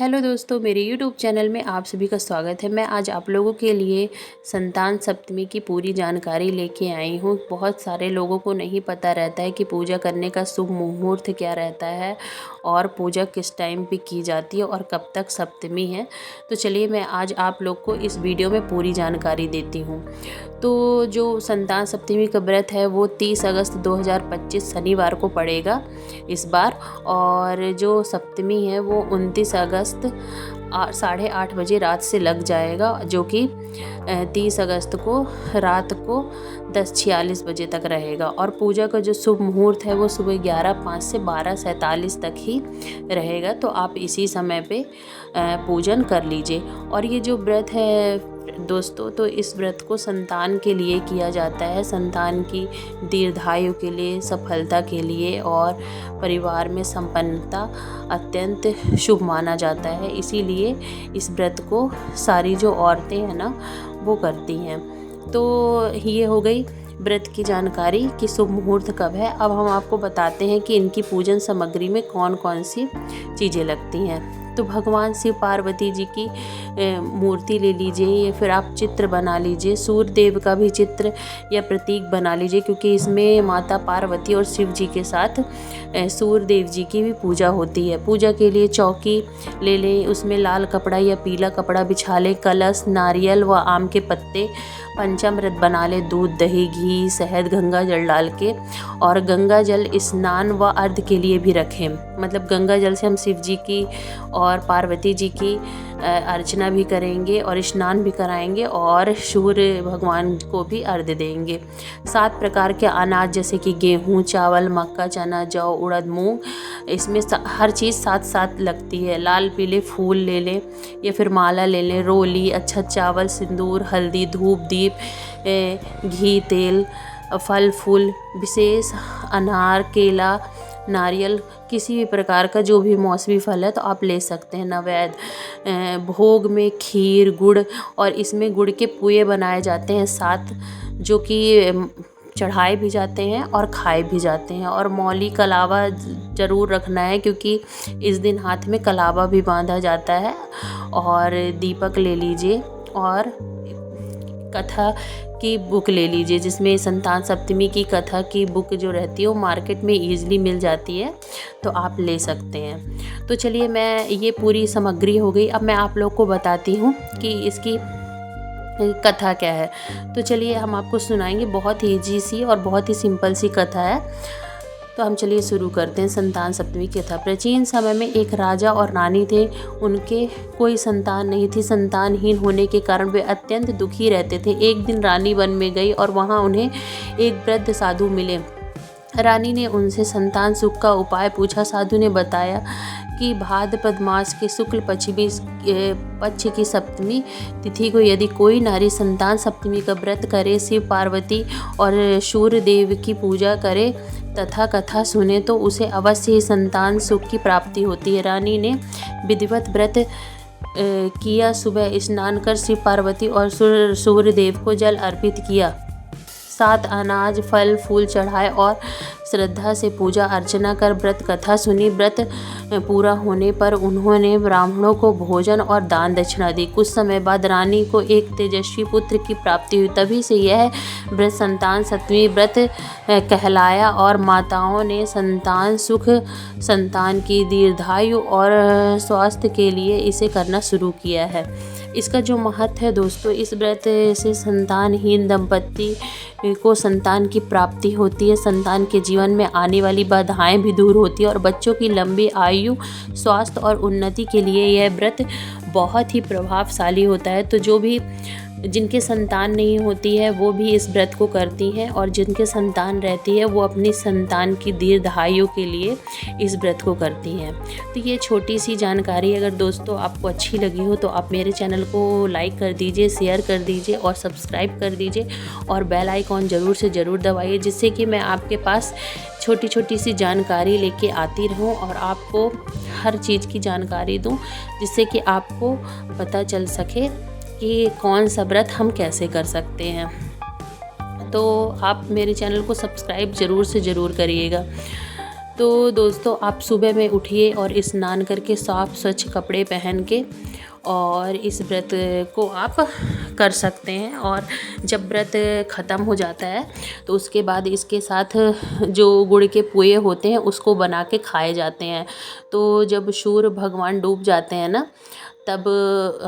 Hello दोस्तों, मेरे YouTube channel में आप सभी का स्वागत है। मैं आज आप लोगों के लिए संतान सप्तमी की पूरी जानकारी लेके आई हूँ। बहुत सारे लोगों को नहीं पता रहता है कि पूजा करने का शुभ मुहूर्त क्या रहता है और पूजा किस टाइम पे की जाती है और कब तक सप्तमी है। तो चलिए मैं आज आप लोग को इस वीडियो में पूरी जानकारी देती हूँ। तो जो संतान सप्तमी का व्रत है वो 30 अगस्त 2025 शनिवार को पड़ेगा इस बार, और जो सप्तमी है वो 29 अगस्त 8:30 बजे रात से लग जाएगा, जो कि 30 अगस्त को रात को 10:46 बजे तक रहेगा। और पूजा का जो शुभ मुहूर्त है वो सुबह 11:05 से 12:47 तक ही रहेगा। तो आप इसी समय पे पूजन कर लीजिए। और ये जो व्रत है दोस्तों, तो इस व्रत को संतान के लिए किया जाता है, संतान की दीर्घायु के लिए, सफलता के लिए और परिवार में संपन्नता अत्यंत शुभ माना जाता है। इसीलिए इस व्रत को सारी जो औरतें हैं ना वो करती हैं। तो ये हो गई व्रत की जानकारी कि शुभ मुहूर्त कब है। अब हम आपको बताते हैं कि इनकी पूजन सामग्री में कौन कौन सी चीज़ें लगती हैं। तो भगवान शिव पार्वती जी की मूर्ति ले लीजिए या फिर आप चित्र बना लीजिए। सूर्य देव का भी चित्र या प्रतीक बना लीजिए, क्योंकि इसमें माता पार्वती और शिव जी के साथ सूर्य देव जी की भी पूजा होती है। पूजा के लिए चौकी ले लें, उसमें लाल कपड़ा या पीला कपड़ा बिछा लें। कलश, नारियल व आम के पत्ते, पंचामृत बना ले, दूध, दही, घी, शहद, गंगा जल डाल के। और गंगा जल स्नान व अर्घ के लिए भी रखें। मतलब गंगा जल से हम शिव जी की और पार्वती जी की अर्चना भी करेंगे और स्नान भी कराएंगे और सूर्य भगवान को भी अर्घ्य देंगे। 7 प्रकार के अनाज जैसे कि गेहूँ, चावल, मक्का, चना, जौ, उड़द, मूंग, इसमें हर चीज़ 7-7 लगती है। लाल पीले फूल ले लें या फिर माला ले लें। रोली, अच्छा चावल, सिंदूर, हल्दी, धूप, दीप, घी, तेल, फल फूल विशेष, अनार, केला, नारियल, किसी भी प्रकार का जो भी मौसमी फल है तो आप ले सकते हैं। नैवेद्य भोग में खीर, गुड़, और इसमें गुड़ के पुए बनाए जाते हैं 7, जो कि चढ़ाए भी जाते हैं और खाए भी जाते हैं। और मौली कलावा ज़रूर रखना है, क्योंकि इस दिन हाथ में कलावा भी बांधा जाता है। और दीपक ले लीजिए और कथा की बुक ले लीजिए, जिसमें संतान सप्तमी की कथा की बुक जो रहती है वो मार्केट में ईजिली मिल जाती है, तो आप ले सकते हैं। तो चलिए मैं ये पूरी सामग्री हो गई। अब मैं आप लोग को बताती हूँ कि इसकी कथा क्या है। तो चलिए हम आपको सुनाएंगे। बहुत ही ईजी सी और बहुत ही सिंपल सी कथा है। तो हम चलिए शुरू करते हैं संतान सप्तमी की कथा। प्राचीन समय में एक राजा और रानी थे। उनके कोई संतान नहीं थी। संतानहीन होने के कारण वे अत्यंत दुखी रहते थे। एक दिन रानी वन में गई और वहाँ उन्हें एक वृद्ध साधु मिले। रानी ने उनसे संतान सुख का उपाय पूछा। साधु ने बताया कि भाद्रपद मास के शुक्ल पक्ष की सप्तमी तिथि को यदि कोई नारी संतान सप्तमी का व्रत करे, शिव पार्वती और सूर्य देव की पूजा करे तथा कथा सुने, तो उसे अवश्य ही संतान सुख की प्राप्ति होती है। रानी ने विधिवत व्रत किया। सुबह स्नान कर शिव पार्वती और सूर्य देव को जल अर्पित किया। 7 अनाज, फल फूल चढ़ाए और श्रद्धा से पूजा अर्चना कर व्रत कथा सुनी। व्रत पूरा होने पर उन्होंने ब्राह्मणों को भोजन और दान दक्षिणा दी। कुछ समय बाद रानी को एक तेजस्वी पुत्र की प्राप्ति हुई। तभी से यह व्रत संतान सप्तमी व्रत कहलाया और माताओं ने संतान सुख, संतान की दीर्घायु और स्वास्थ्य के लिए इसे करना शुरू किया है। इसका जो महत्व है दोस्तों, इस व्रत से संतानहीन दंपति को संतान की प्राप्ति होती है। संतान के जीवन में आने वाली बाधाएं भी दूर होती है और बच्चों की लंबी आयु, स्वास्थ्य और उन्नति के लिए यह व्रत बहुत ही प्रभावशाली होता है। तो जो भी जिनके संतान नहीं होती है वो भी इस व्रत को करती हैं, और जिनके संतान रहती है वो अपनी संतान की दीर्घायु के लिए इस व्रत को करती हैं। तो ये छोटी सी जानकारी अगर दोस्तों आपको अच्छी लगी हो तो आप मेरे चैनल को लाइक कर दीजिए, शेयर कर दीजिए और सब्सक्राइब कर दीजिए और बेल आइकॉन ज़रूर से ज़रूर दबाइए, जिससे कि मैं आपके पास छोटी छोटी सी जानकारी लेके आती रहूं और आपको हर चीज़ की जानकारी दूं, जिससे कि आपको पता चल सके कि कौन सा व्रत हम कैसे कर सकते हैं। तो आप मेरे चैनल को सब्सक्राइब ज़रूर से ज़रूर करिएगा। तो दोस्तों आप सुबह में उठिए और स्नान करके साफ़ स्वच्छ कपड़े पहन के और इस व्रत को आप कर सकते हैं। और जब व्रत ख़त्म हो जाता है तो उसके बाद इसके साथ जो गुड़ के पुए होते हैं उसको बना के खाए जाते हैं। तो जब सूर्य भगवान डूब जाते हैं ना, तब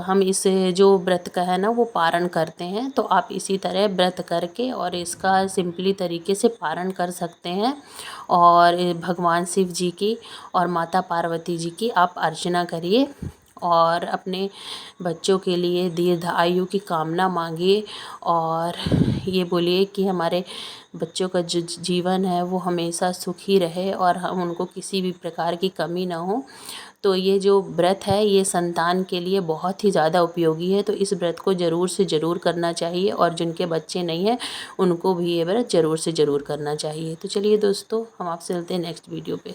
हम इस जो व्रत का है ना वो पारण करते हैं। तो आप इसी तरह व्रत करके और इसका सिंपली तरीके से पारण कर सकते हैं। और भगवान शिव जी की और माता पार्वती जी की आप अर्चना करिए और अपने बच्चों के लिए दीर्घ आयु की कामना मांगिए और ये बोलिए कि हमारे बच्चों का जो जीवन है वो हमेशा सुखी रहे और हम उनको किसी भी प्रकार की कमी ना हो। तो ये जो व्रत है ये संतान के लिए बहुत ही ज़्यादा उपयोगी है। तो इस व्रत को ज़रूर से ज़रूर करना चाहिए और जिनके बच्चे नहीं हैं उनको भी ये व्रत ज़रूर से ज़रूर करना चाहिए। तो चलिए दोस्तों, हम आपसे मिलते हैं नेक्स्ट वीडियो पे।